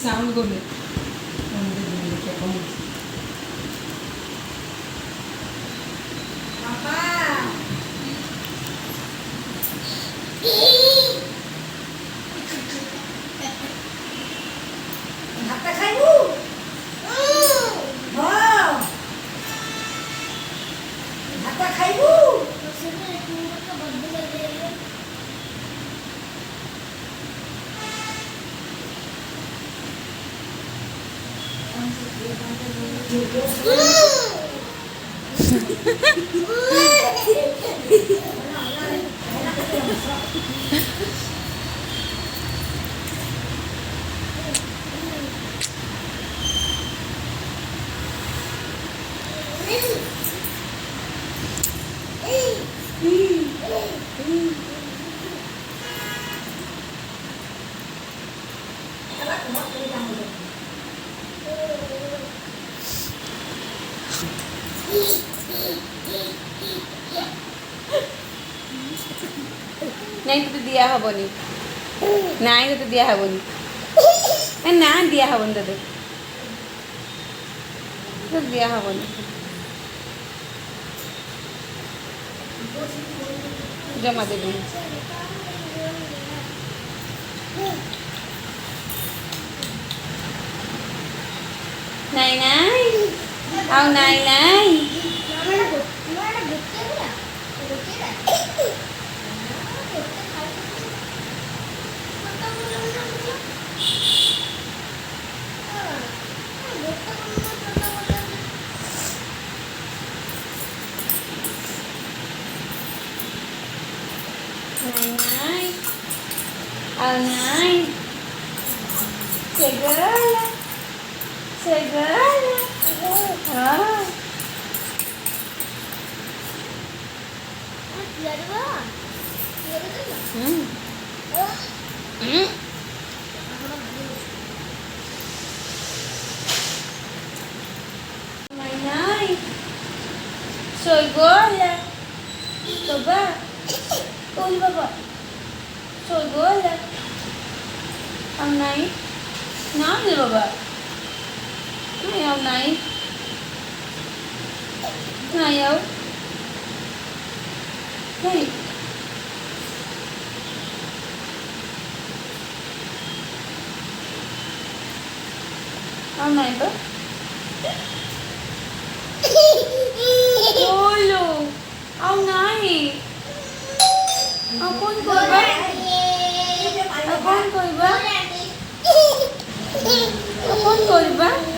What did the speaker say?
Sound करने नहीं तो दिया हेनी ना तो दिया हेनी ना दिया हेनी तो दिया हेनी जमा देवी नहीं नहीं आओ नहीं नहीं Này, này, segala, Này, segala, coba. Ôi baba, trời ơi là ông này nói gì baba, này ông này đâu, này ông này bớt, ôi luôn, ông này Akun kurba? Akun kurba? Akun kurba?